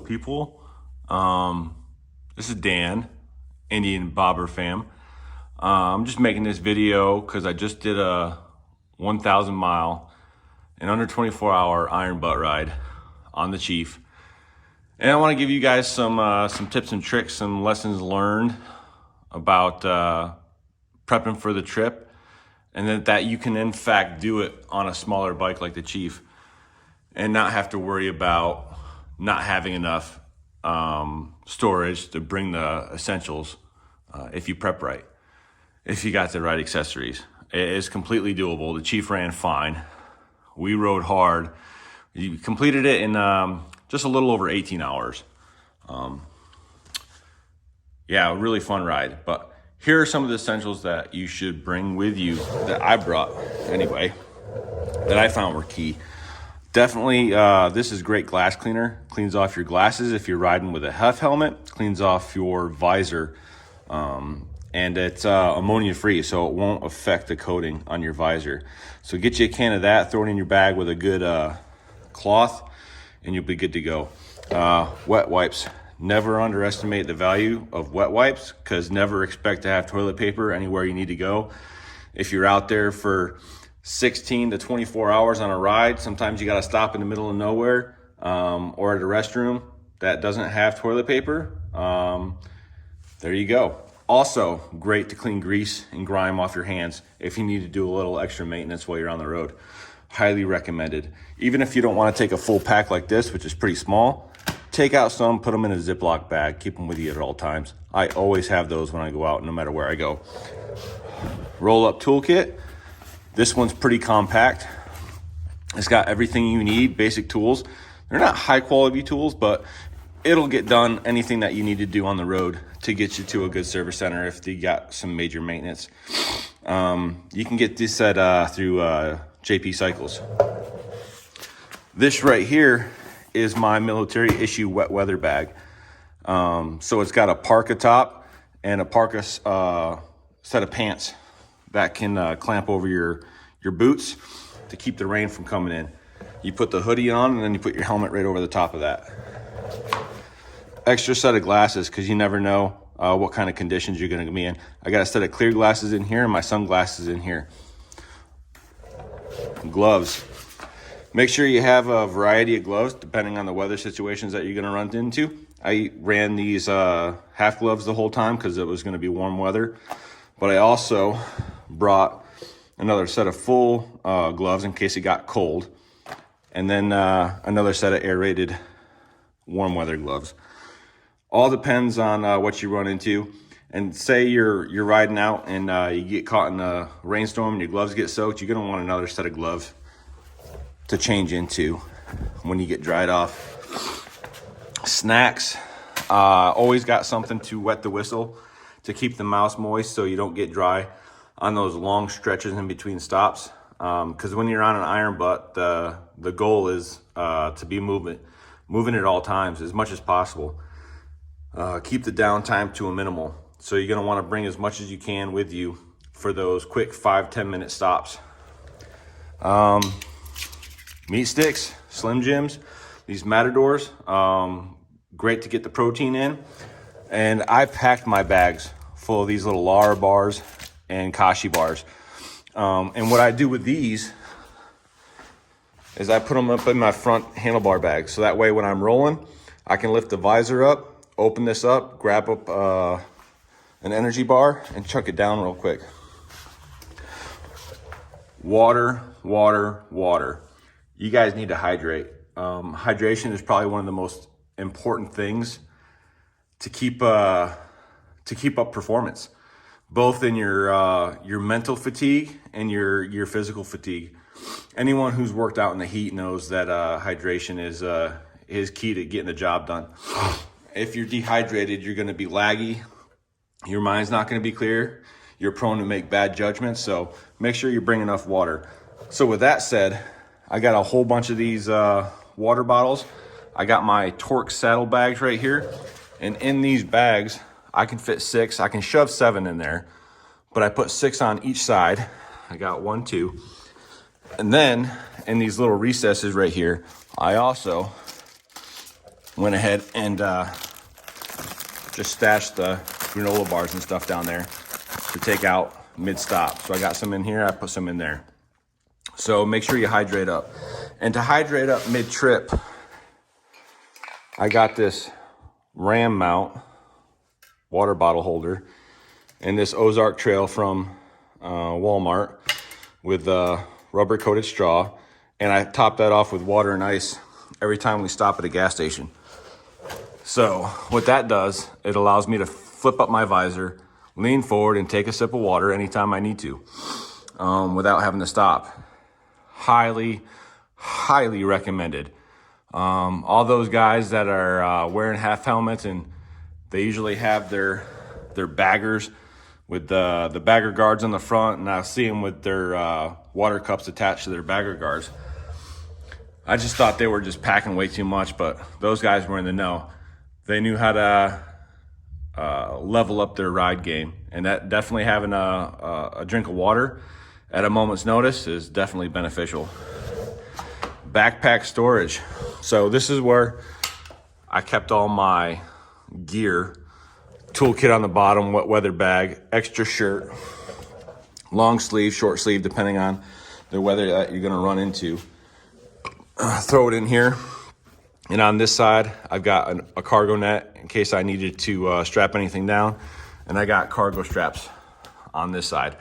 people. This is Dan, Indian Bobber fam. I'm just making this video because I just did a 1,000 mile in under 24-hour iron butt ride on the Chief. And I want to give you guys some tips and tricks, some lessons learned about prepping for the trip, and that you can in fact do it on a smaller bike like the Chief and not have to worry about not having enough storage to bring the essentials if you prep right, if you got the right accessories. It is completely doable. The Chief ran fine. We rode hard. You completed it in just a little over 18 hours. Yeah, a really fun ride. But here are some of the essentials that you should bring with you, that I brought anyway, that I found were key. Definitely, this is great glass cleaner. Cleans off your glasses if you're riding with a HEF helmet. Cleans off your visor. And it's ammonia free, so it won't affect the coating on your visor. So get you a can of that, throw it in your bag with a good cloth, and you'll be good to go. Wet wipes. Never underestimate the value of wet wipes, because never expect to have toilet paper anywhere you need to go. If you're out there for 16 to 24 hours on a ride, sometimes you got to stop in the middle of nowhere or at a restroom that doesn't have toilet paper. There you go. Also great to clean grease and grime off your hands if you need to do a little extra maintenance while you're on the road. Highly recommended. Even if you don't want to take a full pack like this, which is pretty small, take out some, put them in a Ziploc bag, keep them with you at all times. I always have those when I go out, no matter where I go. Roll up toolkit. This one's pretty compact. It's got everything you need, basic tools. They're not high quality tools, but it'll get done anything that you need to do on the road to get you to a good service center if you got some major maintenance. You can get this at through JP Cycles. This right here is my military issue wet weather bag. So it's got a parka top and a parka set of pants that can clamp over your boots to keep the rain from coming in. You put the hoodie on and then you put your helmet right over the top of that. Extra set of glasses, because you never know what kind of conditions you're going to be in. I got a set of clear glasses in here and my sunglasses in here. Gloves. Make sure you have a variety of gloves depending on the weather situations that you're going to run into. I ran these half gloves the whole time because it was going to be warm weather. But I also brought another set of full gloves in case it got cold. And then another set of aerated warm weather gloves. All depends on what you run into. And say you're riding out and you get caught in a rainstorm and your gloves get soaked, you're gonna want another set of gloves to change into when you get dried off. Snacks. Always got something to wet the whistle to keep the mouth moist so you don't get dry on those long stretches in between stops. Because when you're on an iron butt, the goal is to be moving at all times as much as possible. Keep the downtime to a minimal. So you're gonna wanna bring as much as you can with you for those quick 5-10 minute stops. Meat sticks, Slim Jims, these Matadors, great to get the protein in. And I've packed my bags full of these little Lara bars and Kashi bars. And what I do with these is I put them up in my front handlebar bag. So that way when I'm rolling, I can lift the visor up, open this up, grab up an energy bar and chuck it down real quick. Water, water, water. You guys need to hydrate. Hydration is probably one of the most important things to keep up performance, both in your mental fatigue and your physical fatigue. Anyone who's worked out in the heat knows that hydration is key to getting the job done. If you're dehydrated, you're going to be laggy. Your mind's not going to be clear. You're prone to make bad judgments. So make sure you bring enough water. So with that said, I got a whole bunch of these water bottles. I got my Torque saddle bags right here. And in these bags, I can fit 6. I can shove 7 in there, but I put 6 on each side. I got 1, 2. And then in these little recesses right here, I also went ahead and just stashed the granola bars and stuff down there to take out mid-stop. So I got some in here, I put some in there. So make sure you hydrate up. And to hydrate up mid-trip, I got this Ram mount water bottle holder and this Ozark Trail from Walmart with rubber coated straw. And I top that off with water and ice every time we stop at a gas station. So what that does, it allows me to flip up my visor, lean forward and take a sip of water anytime I need to without having to stop. Highly, highly recommended. All those guys that are wearing half helmets, and they usually have their baggers with the bagger guards on the front, and I see them with their water cups attached to their bagger guards. I just thought they were just packing way too much, but those guys were in the know. They knew how to level up their ride game, and that definitely having a drink of water at a moment's notice is definitely beneficial. Backpack storage. So this is where I kept all my gear. Toolkit on the bottom, wet weather bag, extra shirt, long sleeve, short sleeve, depending on the weather that you're gonna run into. Throw it in here. And on this side, I've got a cargo net in case I needed to strap anything down. And I got cargo straps on this side.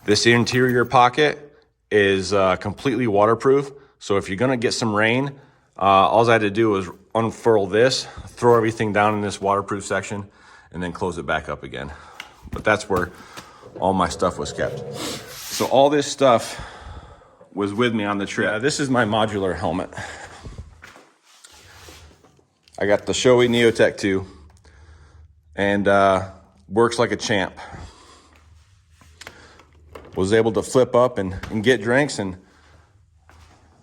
This interior pocket is completely waterproof. So if you're gonna get some rain, all I had to do was unfurl this, throw everything down in this waterproof section, and then close it back up again. But that's where all my stuff was kept. So all this stuff was with me on the trip. This is my modular helmet. I got the Shoei Neotech 2, and works like a champ. Was able to flip up and get drinks, and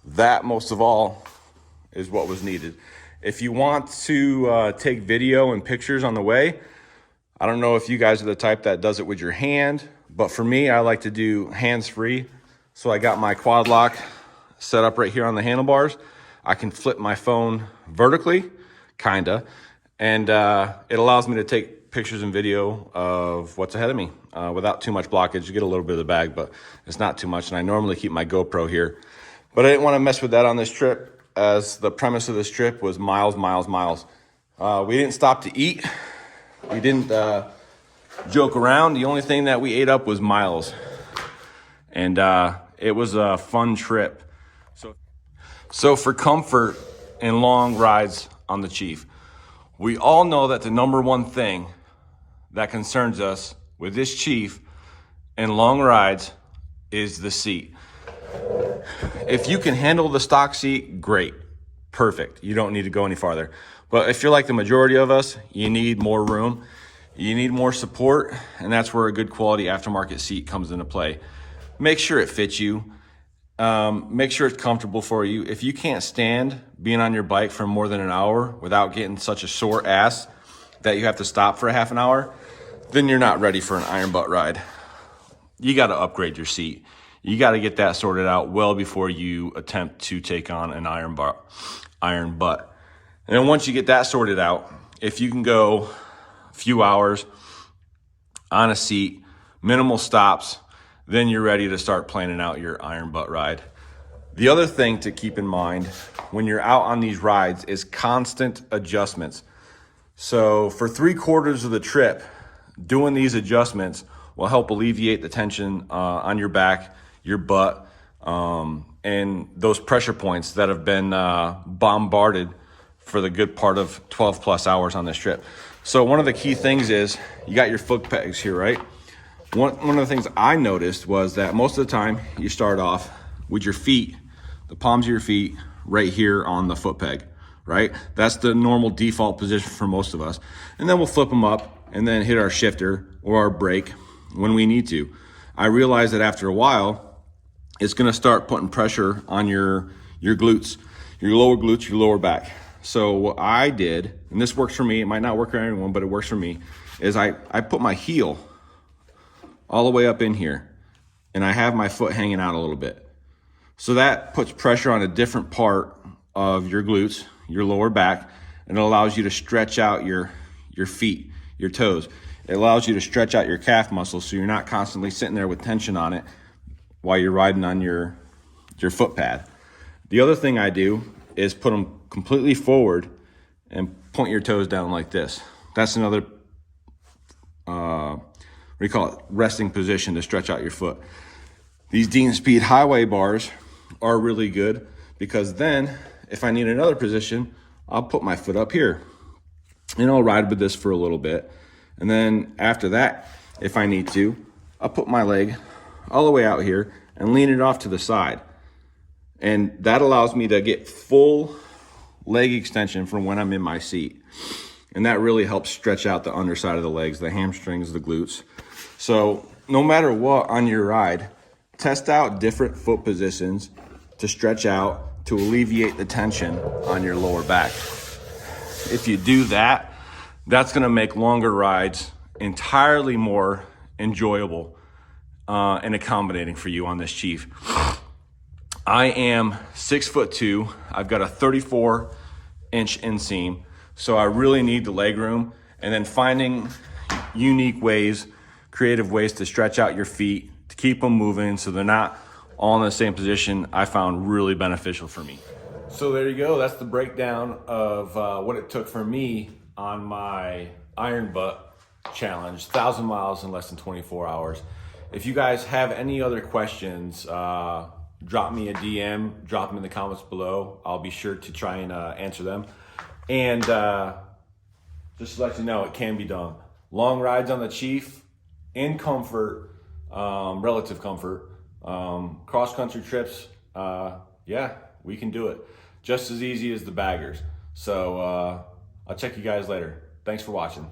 that most of all is what was needed. If you want to take video and pictures on the way, I don't know if you guys are the type that does it with your hand, but for me, I like to do hands-free. So I got my quad lock set up right here on the handlebars. I can flip my phone vertically, kinda, and it allows me to take pictures and video of what's ahead of me without too much blockage. You get a little bit of the bag, but it's not too much, and I normally keep my GoPro here. But I didn't want to mess with that on this trip, as the premise of this trip was miles, miles, miles. We didn't stop to eat. We didn't joke around. The only thing that we ate up was miles. And it was a fun trip. So for comfort and long rides on the Chief, we all know that the number one thing that concerns us with this Chief and long rides is the seat. If you can handle the stock seat, great, perfect. You don't need to go any farther. But if you're like the majority of us, you need more room, you need more support, and that's where a good quality aftermarket seat comes into play. Make sure it fits you. Make sure it's comfortable for you. If you can't stand being on your bike for more than an hour without getting such a sore ass that you have to stop for a half an hour, then you're not ready for an iron butt ride. You got to upgrade your seat. You got to get that sorted out well before you attempt to take on an iron butt. And then once you get that sorted out, if you can go a few hours on a seat, minimal stops, then you're ready to start planning out your iron butt ride. The other thing to keep in mind when you're out on these rides is constant adjustments. So for 3/4 of the trip, doing these adjustments will help alleviate the tension on your back, your butt, and those pressure points that have been bombarded for the good part of 12 plus hours on this trip. So one of the key things is you got your foot pegs here, right? One of the things I noticed was that most of the time you start off with your feet, the palms of your feet right here on the foot peg, right? That's the normal default position for most of us. And then we'll flip them up and then hit our shifter or our brake when we need to. I realized that after a while, it's gonna start putting pressure on your glutes, your lower glutes, your lower back. So what I did, and this works for me, it might not work for everyone, but it works for me, is I put my heel all the way up in here, and I have my foot hanging out a little bit. So that puts pressure on a different part of your glutes, your lower back, and it allows you to stretch out your feet, your toes. It allows you to stretch out your calf muscles so you're not constantly sitting there with tension on it while you're riding on your foot pad. The other thing I do is put them completely forward and point your toes down like this. That's another, resting position to stretch out your foot. These Dean Speed highway bars are really good because then if I need another position, I'll put my foot up here and I'll ride with this for a little bit. And then after that, if I need to, I'll put my leg all the way out here and lean it off to the side. And that allows me to get full leg extension from when I'm in my seat. And that really helps stretch out the underside of the legs, the hamstrings, the glutes. So no matter what on your ride, test out different foot positions to stretch out to alleviate the tension on your lower back. If you do that, that's gonna make longer rides entirely more enjoyable and accommodating for you on this Chief. I am 6'2". I've got a 34-inch inseam, so I really need the leg room. And then finding unique ways, creative ways to stretch out your feet, to keep them moving so they're not all in the same position, I found really beneficial for me. So there you go. That's the breakdown of what it took for me on my Iron Butt challenge, 1,000 miles in less than 24 hours. If you guys have any other questions, drop me a DM, drop them in the comments below. I'll be sure to try and answer them. And just to let you know, it can be done. Long rides on the Chief in comfort, relative comfort. Cross-country trips, yeah, we can do it. Just as easy as the baggers. So I'll check you guys later. Thanks for watching.